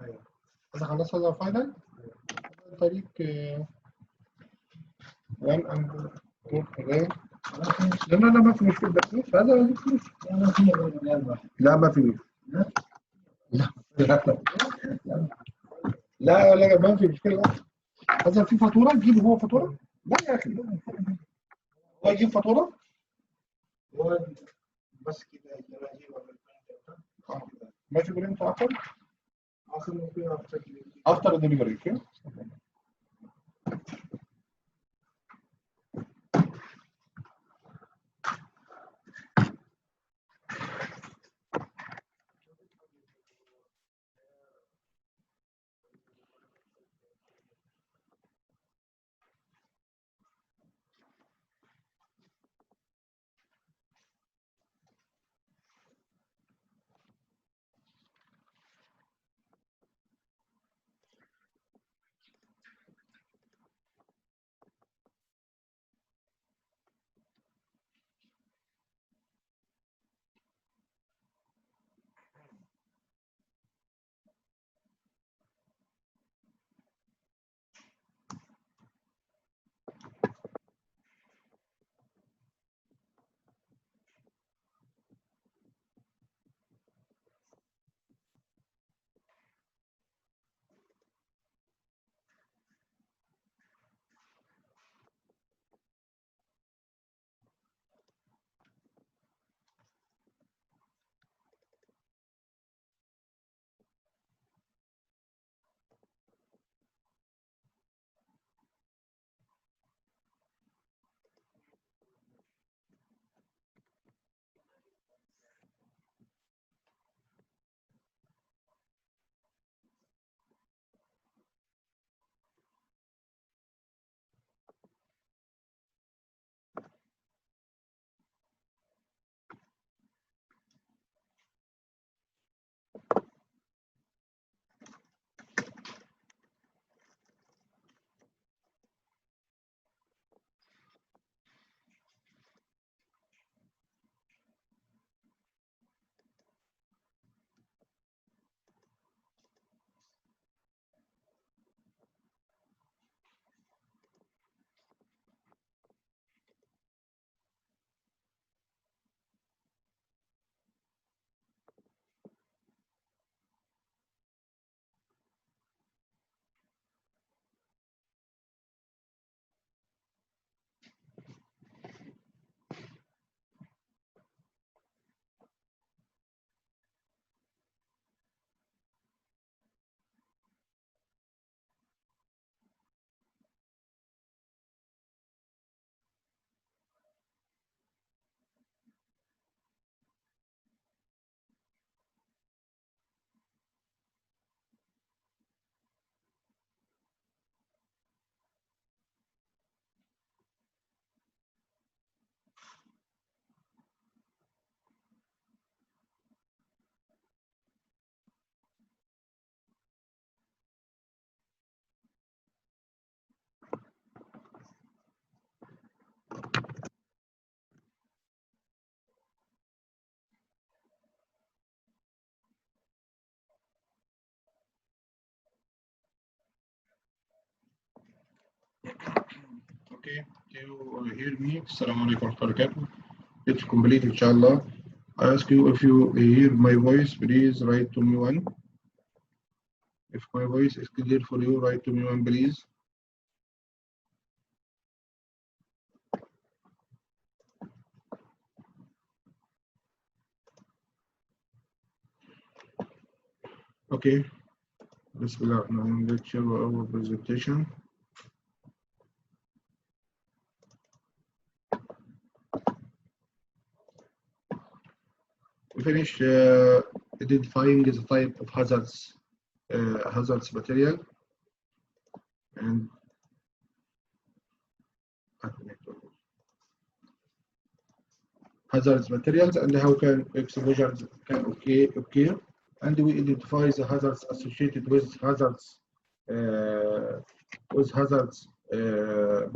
ايوه اذا خلصنا فاينل طريق 1 and لا ما في مشكله ده فلوس هذا ولا فلوس لا ما في لا لا ما في مشكله هذا في فاتوره تجيب هو فاتوره لا يا اخي هو يجيب فاتوره هو بس كده ما في برنت اخر ممكن افتر ديليفري كده Okay, can you hear me? Assalamu alaikum wa barakatuh. It's complete, inshallah. I ask you if you hear my voice, please write to me one. If my voice is clear for you, write to me one, please. Okay, let's start now lecture our presentation. We finished identifying the type of hazards material and hazardous materials and how can exposures can occur, and we identify the hazards associated with hazards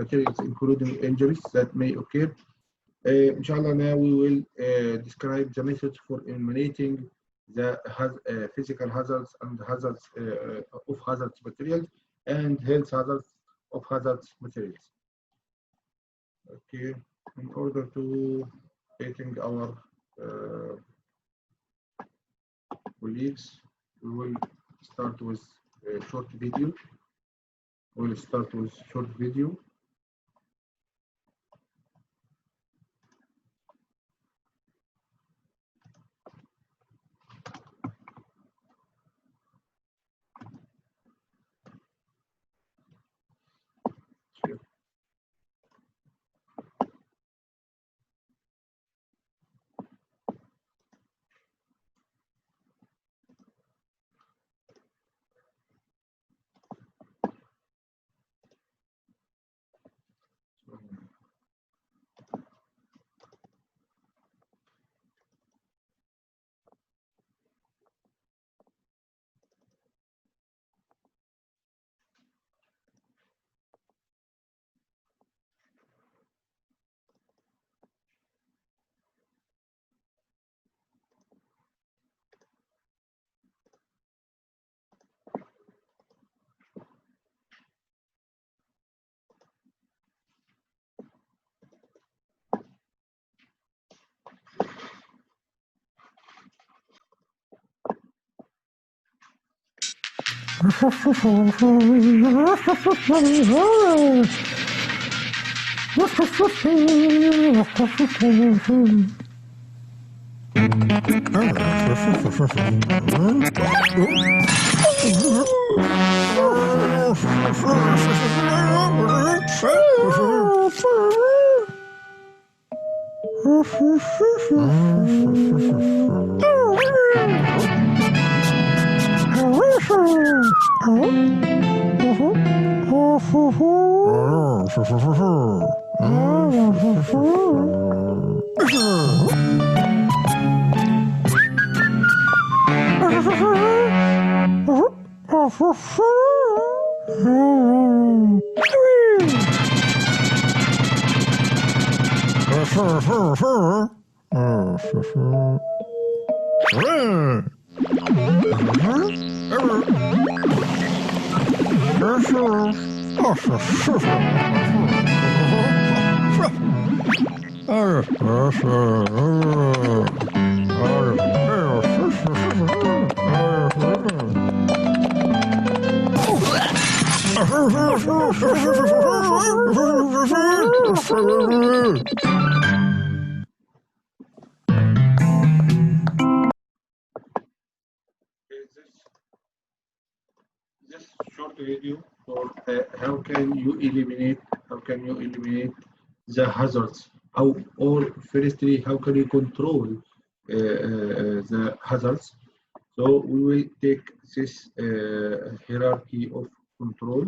materials, including injuries that may occur, Inshallah, now we will describe the methods for eliminating the physical hazards and hazards of hazardous materials and health hazards of hazardous materials. Okay, in order to getting our colleagues, we will start with a short video. We'll start with short video. This short video for how can you eliminate the hazards, or firstly how can you control the hazards. So we will take this hierarchy of control.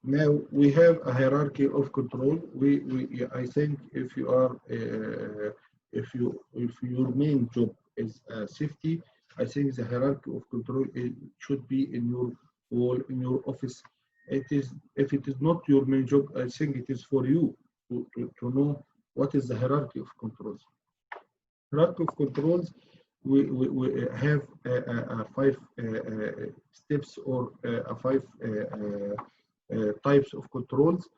Now we have a hierarchy of control. I think if you are if your main job is safety, I think the hierarchy of control should be in your wall, in your office. It is, if it is not your main job, I think it is for you to know what is the hierarchy of controls. Hierarchy of controls, we have 5 steps or 5 types of controls.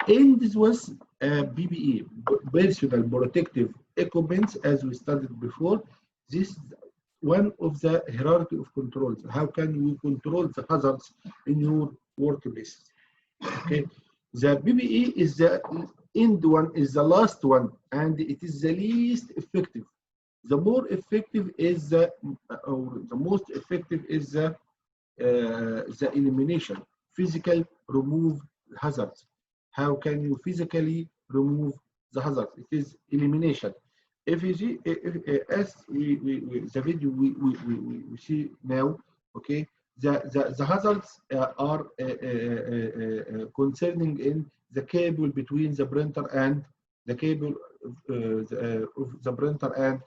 And this was PPE, personal protective equipment, as we studied before. This is one of the hierarchy of controls. How can you control the hazards in your workplace? Okay, the PPE is the end one, is the last one, and it is the least effective. The more effective is the, or the most effective is the elimination. Physical remove hazards. How can you physically remove the hazards? It is elimination. If you see, as the video we see now, okay, the hazards are concerning in the cable between the printer and the cable of the printer and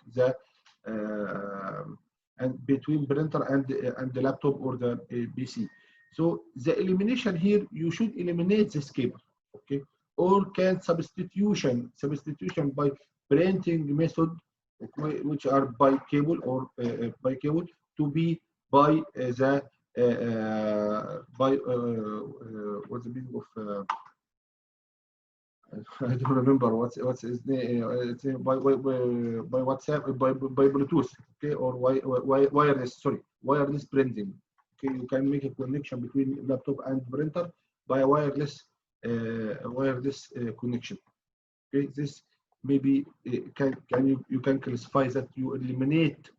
and between printer and the laptop or the PC. So the elimination here, you should eliminate this cable, okay? Or can substitution by printing method, which are by cable or by cable, to be by the what's the meaning of I don't remember what's his name. It's by WhatsApp, by Bluetooth, okay, or wireless. Sorry, wireless printing. Okay, you can make a connection between laptop and printer by a wireless connection. Okay, this maybe you can classify that you eliminate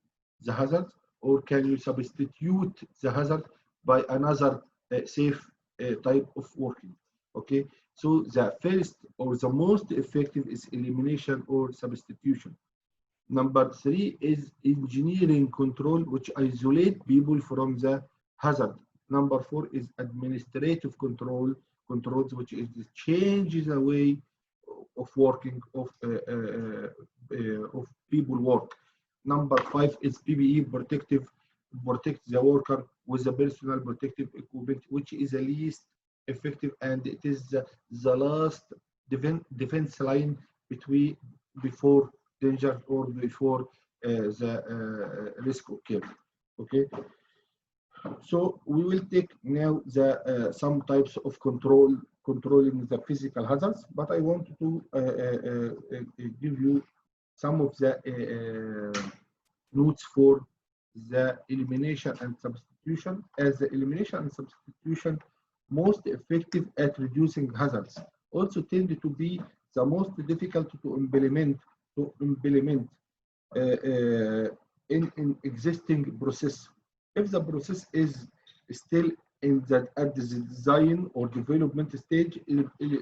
the hazard, or can you substitute the hazard by another safe type of working. Okay, so the first or the most effective is elimination or substitution. Number 3 is engineering control, which isolate people from the hazard. Number 4 is administrative controls, which is change the way of working of people work. Number 5 is PPE, protect the worker with the personal protective equipment, which is the least effective, and it is the last defense line before danger or before the risk occurs. Okay, so we will take now the some types of controlling the physical hazards, but I want to give you some of the notes for the elimination and substitution, as the elimination and substitution most effective at reducing hazards, also tend to be the most difficult to implement in existing process. If the process is still at the design or development stage,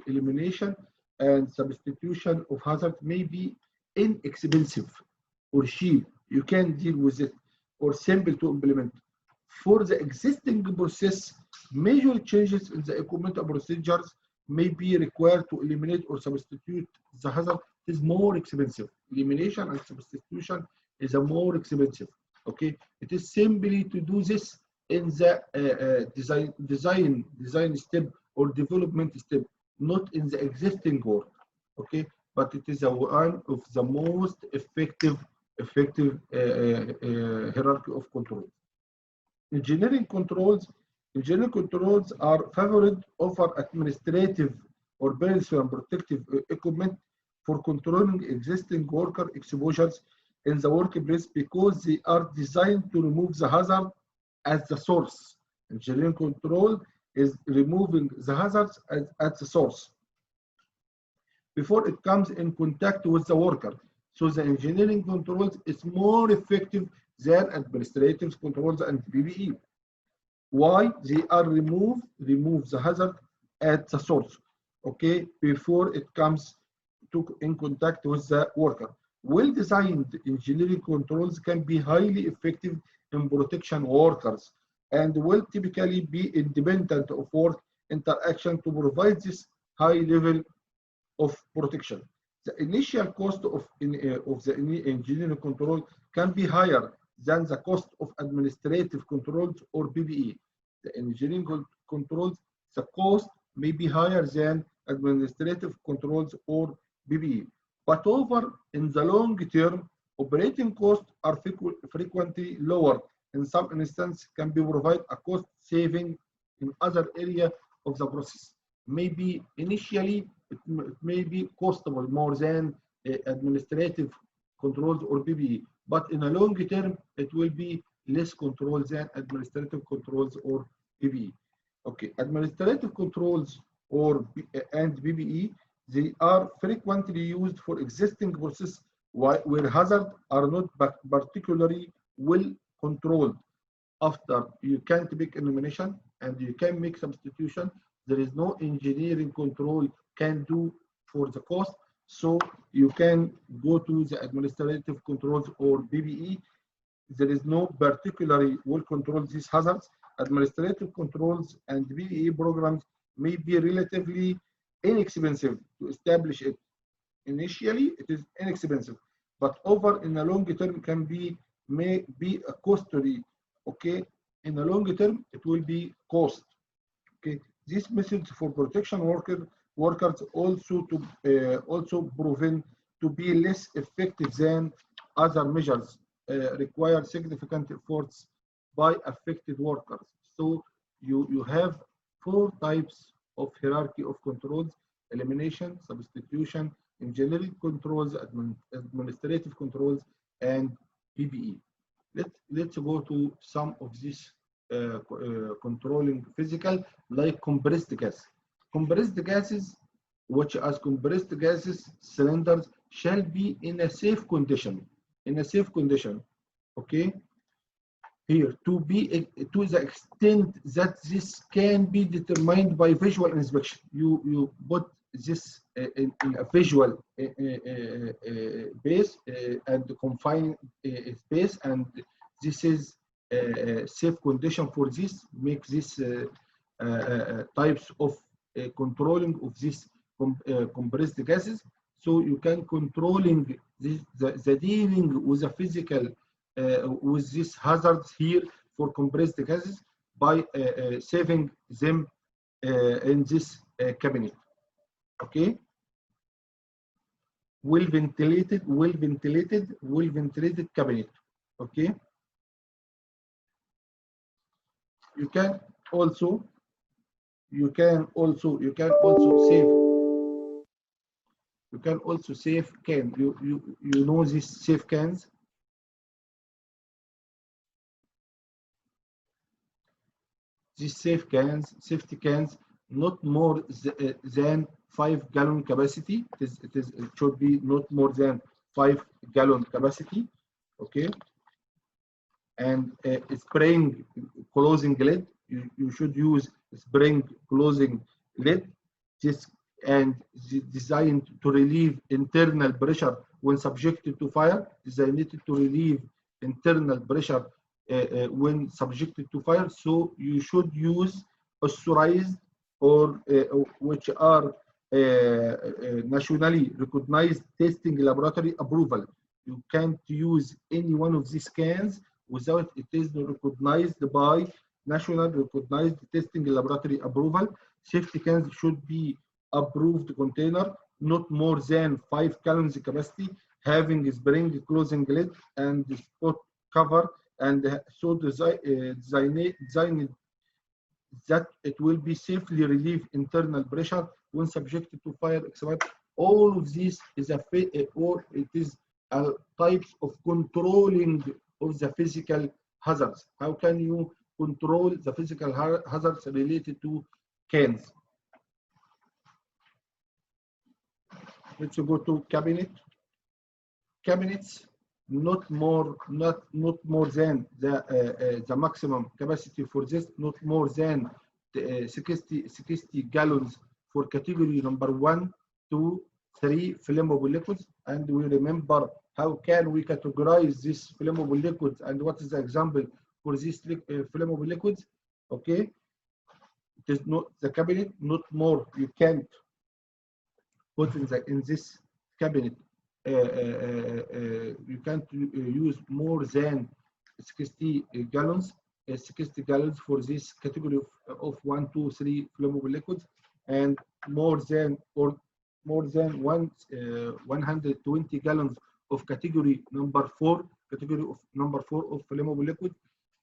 elimination and substitution of hazard may be inexpensive or cheap. You can deal with it, or simple to implement. For the existing process, major changes in the equipment and procedures may be required to eliminate or substitute the hazard. It is more expensive. Elimination and substitution is a more expensive. Okay, it is simply to do this in the design step or development step, not in the existing work. Okay, but it is one of the most effective hierarchy of control. Engineering controls are favored over administrative or personal protective equipment for controlling existing worker exposures in the workplace, because they are designed to remove the hazard at the source. Engineering control is removing the hazards at the source before it comes in contact with the worker. So the engineering controls is more effective than administrative controls and PPE. Why? They are remove the hazard at the source, okay, before it comes in contact with the worker. Well-designed engineering controls can be highly effective in protection workers and will typically be independent of work interaction to provide this high level of protection. The initial cost of the engineering control can be higher than the cost of administrative controls or PPE. The engineering controls, the cost may be higher than administrative controls or PPE. But in the long term, operating costs are frequently lower. In some instances, can be provide a cost saving in other areas of the process. Maybe initially it may be costable more than administrative controls or PPE, but in a long term it will be less control than administrative controls or PPE. Okay, administrative controls and PPE, they are frequently used for existing processes where hazards are not particularly well controlled. After you can't make elimination and you can make substitution, there is no engineering control can do for the cost. So you can go to the administrative controls or PPE. There is no particularly well control these hazards. Administrative controls and PPE programs may be relatively inexpensive to establish it. Initially, it is inexpensive, but in a long term can be may be a costly. Okay, in the long term, it will be cost. Okay, these methods for protection workers also proven to be less effective than other measures require significant efforts by affected workers. So you have 4 types of hierarchy of controls: elimination, substitution, engineering controls, administrative controls, and PPE. Let's go to some of these controlling physical, like compressed gas. Compressed gases, which as compressed gases cylinders, shall be in a safe condition. In a safe condition, okay. Here, to the extent that this can be determined by visual inspection, you put this in a visual base and confined space, and this is a safe condition for this. Make this types of controlling of these compressed gases, so you can controlling the dealing with the physical with these hazards here for compressed gases by saving them in this cabinet. Okay, well ventilated cabinet. Okay, you can also save can. You know these safe cans. These safety cans, not more than 5-gallon capacity. It should be not more than 5-gallon capacity. Okay, and spring closing lid. You should use spring closing lid. This and designed to relieve internal pressure when subjected to fire. Designed to relieve internal pressure when subjected to fire. So you should use authorized or which are nationally recognized testing laboratory approval. You can't use any one of these cans without it is recognized by national recognized testing laboratory approval. Safety cans should be approved container, not more than 5 gallons capacity, having a spring closing lid and spot cover, and so designed that it will be safely relieve internal pressure when subjected to fire. All of this is or it is a types of controlling of the physical hazards. How can you control the physical hazards related to cans? Let's go to cabinet. Cabinets not more than the maximum capacity for this, not more than 60 gallons for category number 1, 2, 3 flammable liquids. And we remember how can we categorize these flammable liquids and what is the example for these flammable liquids. Okay, it is not the cabinet, not more. You can't put in this cabinet. You can't use more than 60 gallons. 60 gallons for this category of 1, 2, 3 flammable liquids, and more than 120 gallons of category number 4 of flammable liquid.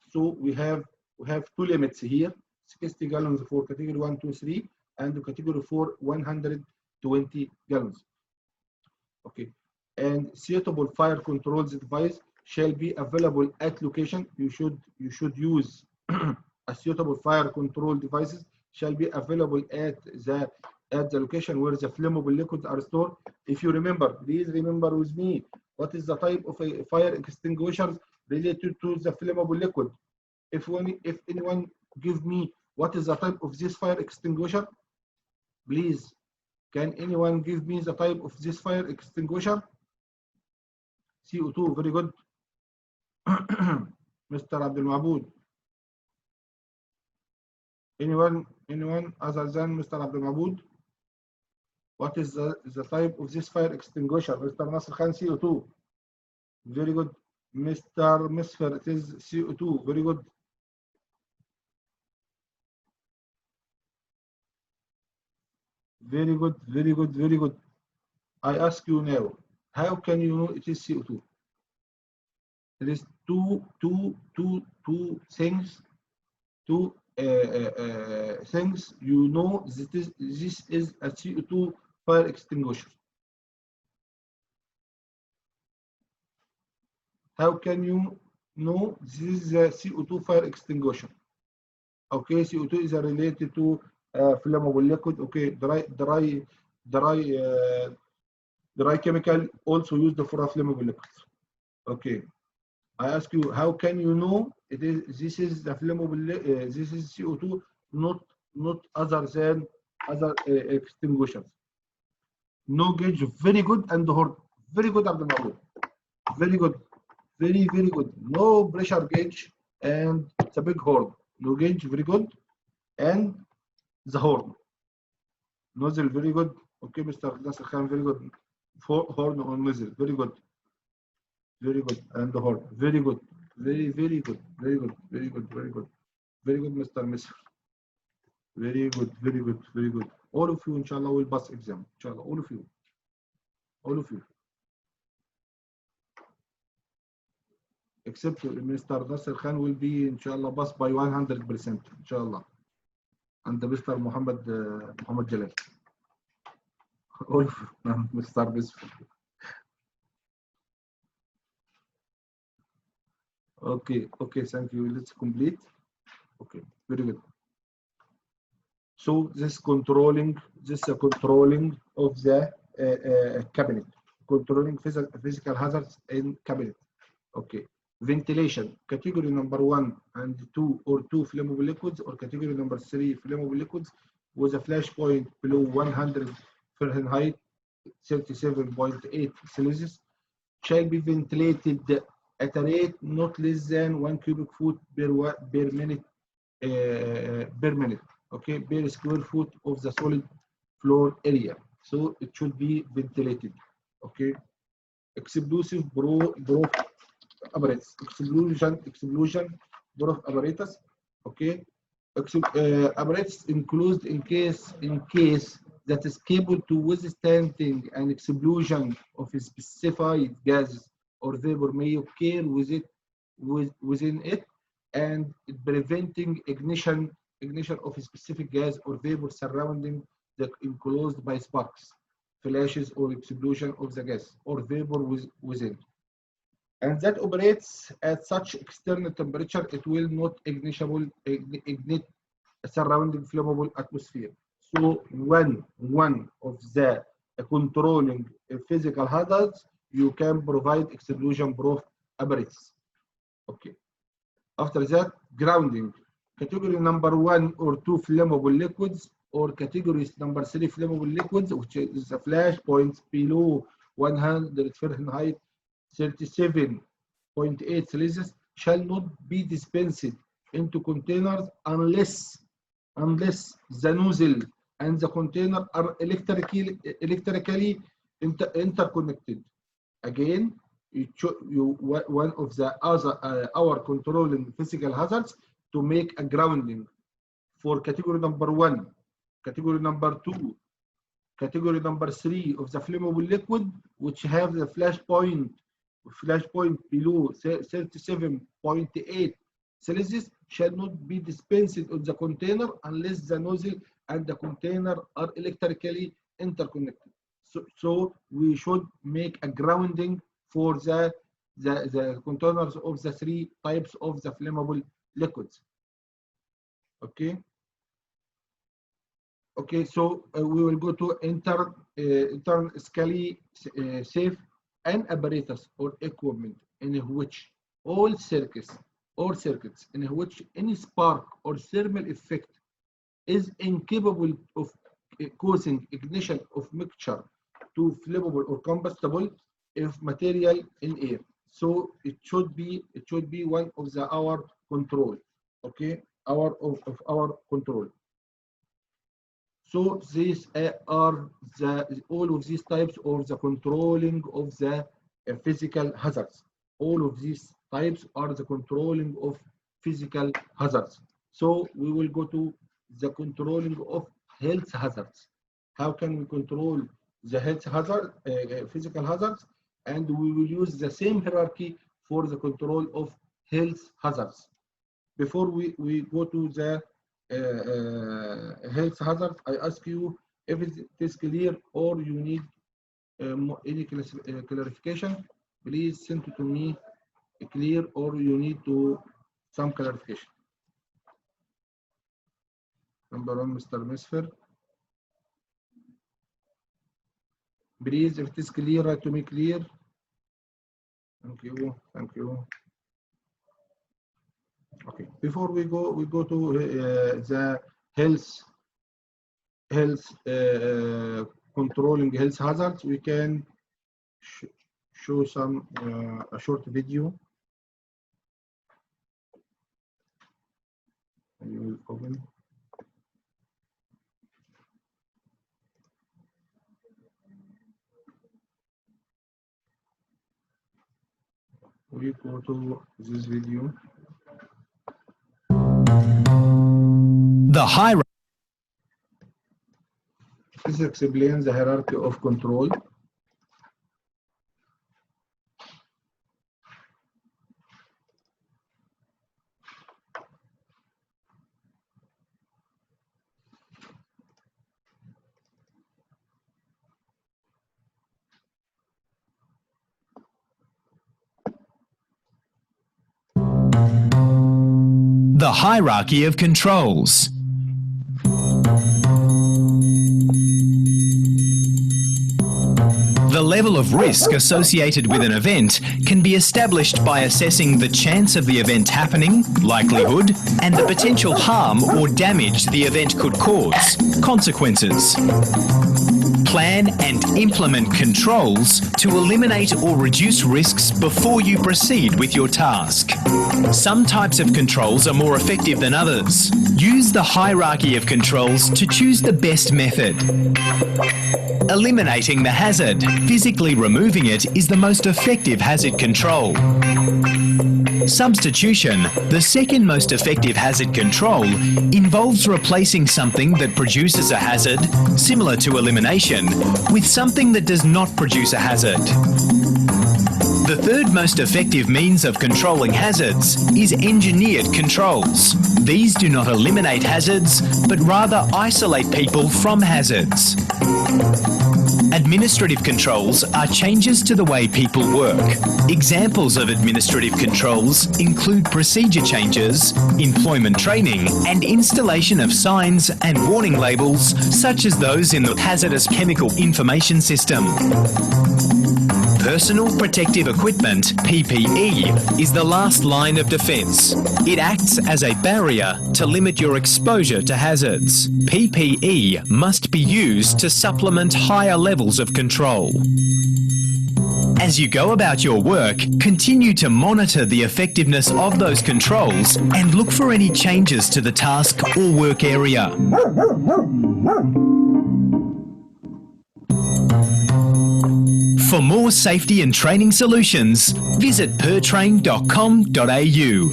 So we have 2 limits here: 60 gallons for category 1, 2, 3, and category 4 120 gallons. Okay, and suitable fire controls device shall be available at location. You should use a suitable fire control devices shall be available at the location where the flammable liquids are stored. If you remember, please remember with me, what is the type of a fire extinguisher related to the flammable liquid? If anyone give me what is the type of this fire extinguisher, please. Can anyone give me the type of this fire extinguisher? CO2, very good. Mr. Abdul Maboud. Anyone other than Mr. Abdul Maboud? What is the type of this fire extinguisher? Mr. Nasr Khan, CO2. Very good. Mr. Misfer, it is CO2. Very good. Very good, very good, very good. I ask you now, how can you know it is CO2? There is two things, things you know this is a CO2 fire extinguisher. How can you know this is a CO2 fire extinguisher? Okay, CO2 is related to flammable liquid. Okay, dry, dry chemical also used for a flammable liquid. Okay, I ask you, how can you know it is this is the flammable this is CO2, not other than other extinguishers? No gauge, very good, and horn, very good, Abdul Mahmoud, very good, very good. No pressure gauge, and it's a big horn. No gauge, very good, and the horn. Nozzle, very good. Okay, Mr. Nasser Khan, very good. Horn on nozzle, very good. Very good. And the horn, very good. Very good. Very good. Very good. Very good. Very good, Mr. Misr. Very good. Very good. Very good. All of you, inshallah, will pass exam. Inshallah, all of you. All of you. Except Mr. Nasser Khan will be, inshallah, passed by 100%. Inshallah. And Mr. Muhammad Jalal. All of you, Mr. Misr. Okay, okay, thank you. Let's complete. Okay, very good. So this controlling of the cabinet, controlling physical hazards in cabinet. Okay, ventilation, category number 1 and 2 or 2 flammable liquids, or category number 3 flammable liquids with a flash point below 100 Fahrenheit, 37.8 Celsius, shall be ventilated at a rate not less than 1 cubic foot per minute, okay, per square foot of the solid floor area. So it should be ventilated. Okay, explosive proof apparatus, explosion proof apparatus. Okay, apparatus enclosed in case that is capable to withstanding an explosion of a specified gases or vapor may occur within it, and preventing ignition of a specific gas or vapor surrounding the enclosed by sparks, flashes, or explosion of the gas or vapor within. And that operates at such external temperature it will not ignite surrounding flammable atmosphere. So one of the controlling physical hazards, you can provide explosion-proof apparatus. Okay. After that, grounding. Category number 1 or 2 flammable liquids, or categories number 3 flammable liquids, which is the flash points below 100 Fahrenheit, 37.8 Celsius, shall not be dispensed into containers unless the nozzle and the container are electrically interconnected. Again, one of the other our controlling physical hazards to make a grounding for category number 1, category number 2, category number 3 of the flammable liquid, which have the flash point below 37.8 Celsius, shall not be dispensed on the container unless the nozzle and the container are electrically interconnected. So we should make a grounding for the containers of the 3 types of the flammable liquids. Okay. Okay, so we will go to internal safe an apparatus or equipment in which all circuits in which any spark or thermal effect is incapable of causing ignition of mixture to flammable or combustible if material in air. So it should be one of our control. Okay, of our control. So these are all of these types of the controlling of the physical hazards. all of these types are the controlling of physical hazards. So we will go to the controlling of health hazards. How can we control the health hazard, physical hazards, and we will use the same hierarchy for the control of health hazards. Before we go to the health hazard, I ask you if it is clear or you need any clarification. Please send it to me clear or you need to some clarification. Number one, Mr. Misfer. Please, if it is clear, write to me clear. Thank you. Thank you. Okay. Before we go to the health controlling health hazards, we can show some a short video. You will open. We go to this video. The hierarchy. This explains the hierarchy of control. The hierarchy of controls. The level of risk associated with an event can be established by assessing the chance of the event happening, likelihood, and the potential harm or damage the event could cause, consequences. Plan and implement controls to eliminate or reduce risks before you proceed with your task. Some types of controls are more effective than others. Use the hierarchy of controls to choose the best method. Eliminating the hazard, physically removing it, is the most effective hazard control. Substitution, the second most effective hazard control, involves replacing something that produces a hazard, similar to elimination, with something that does not produce a hazard. The third most effective means of controlling hazards is engineered controls. These do not eliminate hazards, but rather isolate people from hazards. Administrative controls are changes to the way people work. Examples of administrative controls include procedure changes, employment training, and installation of signs and warning labels, such as those in the Hazardous Chemical Information System. Personal protective equipment, PPE, is the last line of defence. It acts as a barrier to limit your exposure to hazards. PPE must be used to supplement higher levels of control. As you go about your work, continue to monitor the effectiveness of those controls and look for any changes to the task or work area. For more safety and training solutions, visit pertrain.com.au.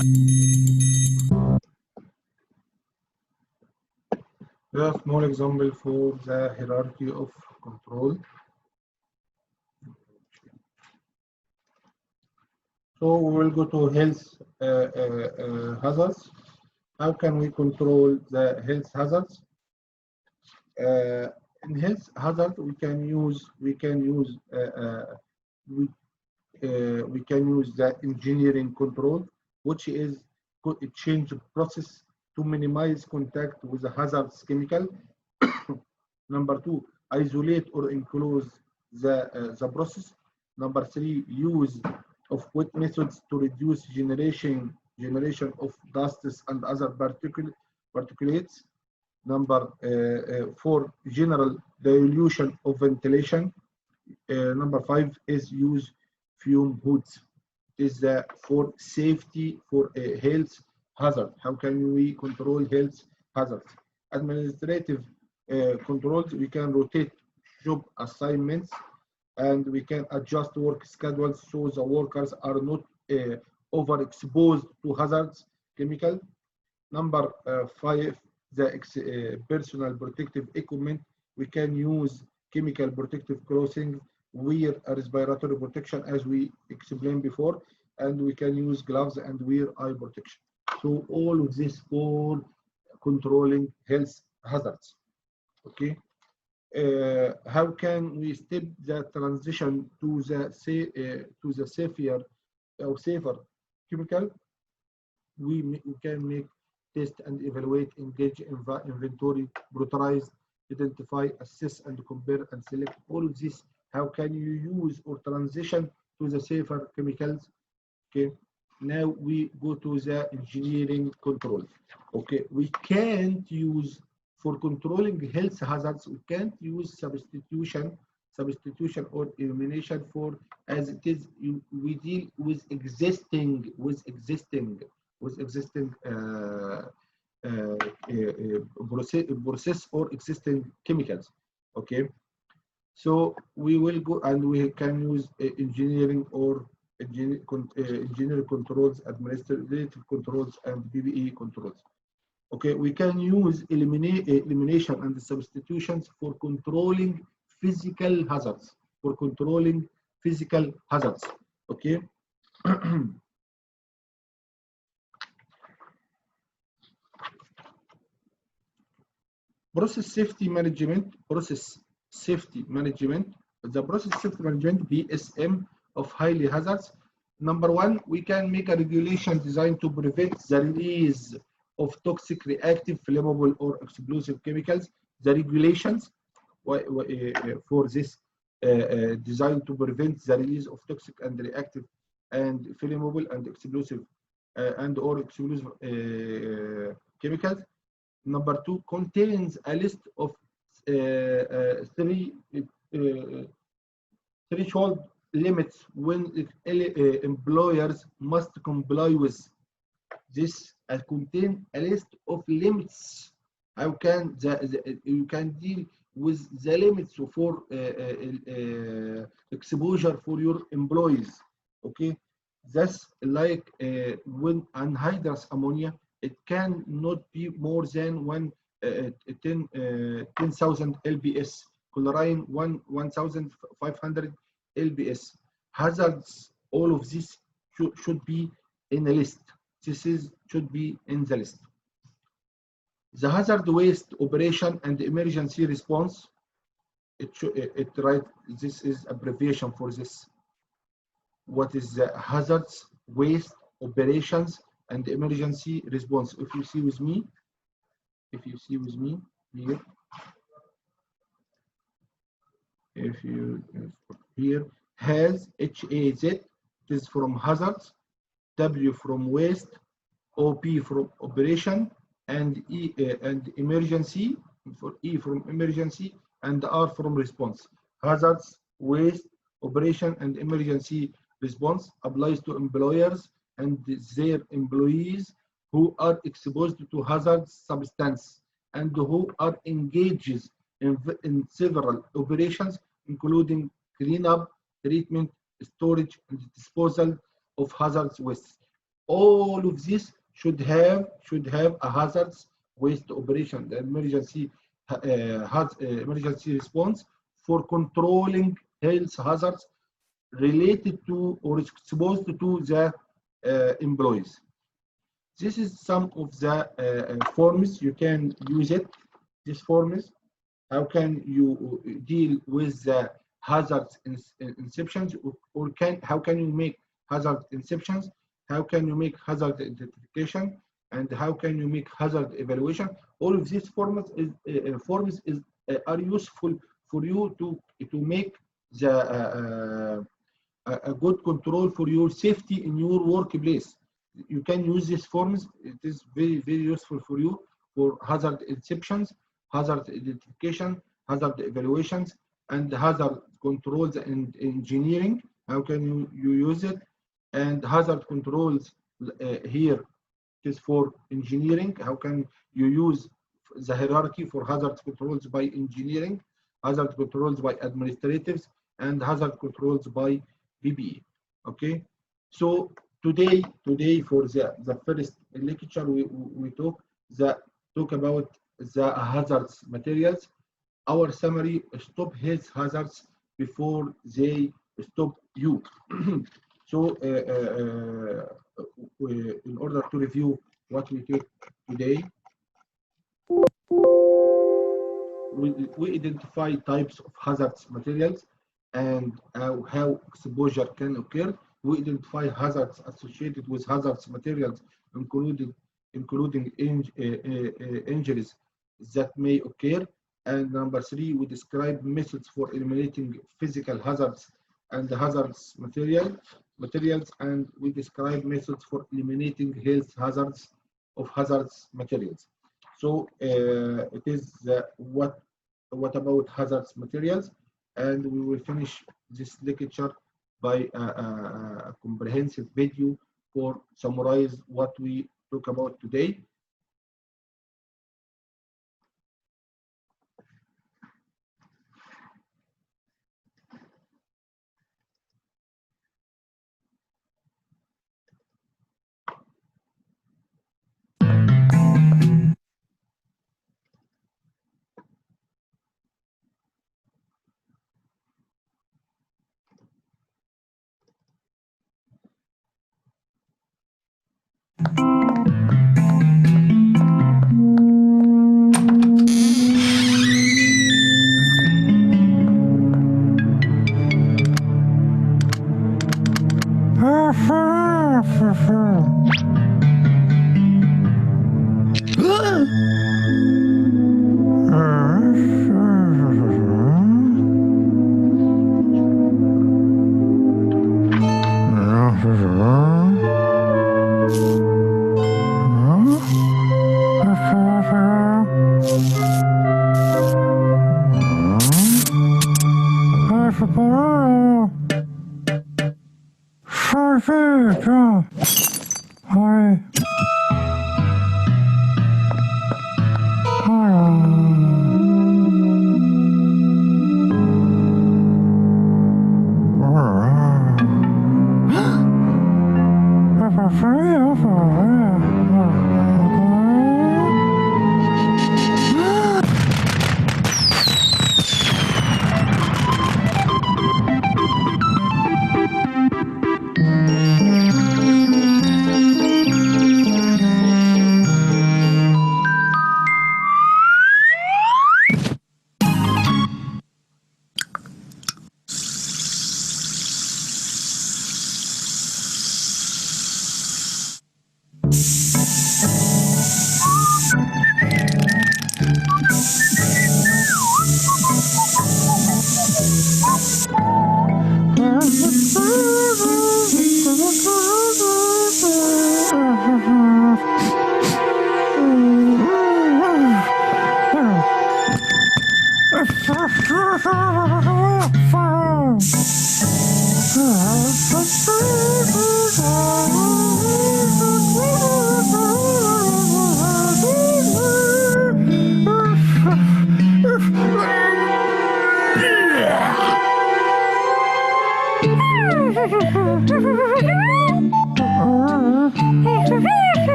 We have a small example for the hierarchy of control. So we will go to health hazards. How can we control the health hazards? In health hazard, we can use the engineering control, which is a change process to minimize contact with the hazardous chemical. Number two, isolate or enclose the process. Number three, use of wet methods to reduce generation of dusts and other particulates. Number four, general dilution of ventilation. Number five is use fume hoods. Is for safety for a health hazard. How can we control health hazards? Administrative controls, we can rotate job assignments and we can adjust work schedules so the workers are not overexposed to hazards chemical. Number 5, the personal protective equipment. We can use chemical protective clothing, wear a respiratory protection as we explained before, and we can use gloves and wear eye protection. So all of this for controlling health hazards. Okay. How can we step the transition to the safer chemical? We can make test and evaluate, engage inventory, prioritize, identify, assess, and compare and select. All of this, how can you use or transition to the safer chemicals? Okay, now we go to the engineering control. Okay, we can't use, for controlling health hazards, we can't use substitution or elimination for, as it is, we deal with existing process or existing chemicals. Okay, so we will go and we can use engineering or engineering controls, administrative controls, and PPE controls. Okay, we can use elimination and substitutions for controlling physical hazards. Okay. Process safety management. The process safety management, BSM, of highly hazards. Number 1, we can make a regulation designed to prevent the release of toxic, reactive, flammable, or explosive chemicals. The regulations for this designed to prevent the release of toxic and reactive and flammable and explosive or explosive chemicals. Number 2, contains a list of threshold limits when employers must comply with. This contain a list of limits. How can you can deal with the limits for exposure for your employees? Okay, that's like when anhydrous ammonia, it cannot be more than 10,000 lbs. Chlorine 1,500 lbs. Hazards, all of this should be in a list. Should be in the list. The hazard waste operation and emergency response. This is abbreviation for this. What is the hazards, waste, operations, and emergency response? If you see with me here, has HAZ, it is from hazards, W from waste, OP from operation, and and emergency, for E from emergency, and R from response. Hazards, waste, operation, and emergency response applies to employers and their employees who are exposed to hazardous substance and who are engaged in several operations, including cleanup, treatment, storage, and disposal of hazardous waste. All of this should have a hazardous waste operation, the emergency response for controlling health hazards related to or exposed to the employees. This is some of the forms you can use it. These forms, how can you deal with the hazard inceptions, or how can you make hazard inceptions? How can you make hazard identification, and how can you make hazard evaluation? All of these forms are useful for you to make the a good control for your safety in your workplace. You can use these forms. It is very, very useful for you for hazard inceptions, hazard identification, hazard evaluations, and hazard controls and engineering. How can you use it? And hazard controls here is for engineering. How can you use the hierarchy for hazard controls by engineering, hazard controls by administratives, and hazard controls by PPE? Okay, so today for the first lecture, we talk about the hazardous materials. Our summary: stop his hazards before they stop you. So, in order to review what we take today, we identify types of hazardous materials and how exposure can occur. We identify hazards associated with hazardous materials, including injuries that may occur. And number 3, we describe methods for eliminating physical hazards and hazardous materials, and we describe methods for eliminating health hazards of hazardous materials. So it is what about hazardous materials, and we will finish this lecture by a comprehensive video for summarize what we talk about today.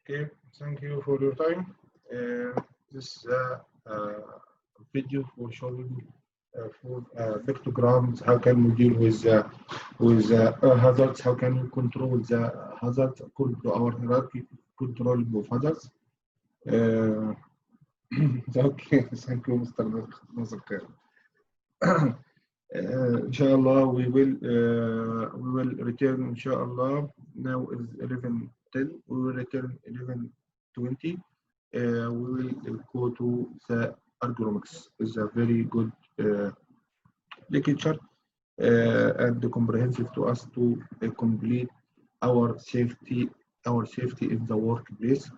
Okay, thank you for your time. This is a video for showing for pictograms. How can we deal with hazards? How can we control the hazards according to our hierarchy control of hazards? Okay, thank you, Mr. Nasir Khair. Inshallah, we will return. Inshallah, now is 11:10. We will return 11:20. We will go to the ergonomics. It's a very good lecture and comprehensive to us to complete our safety in the workplace.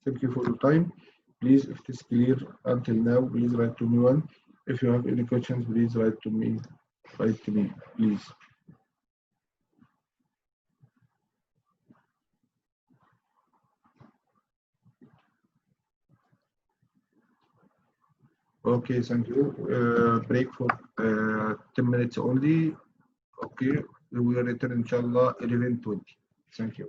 Thank you for your time. Please, if it is clear until now, please write to me one. If you have any questions, please write to me. Please. Okay, thank you. Break for 10 minutes only. Okay, we will return inshallah 11:20. Thank you.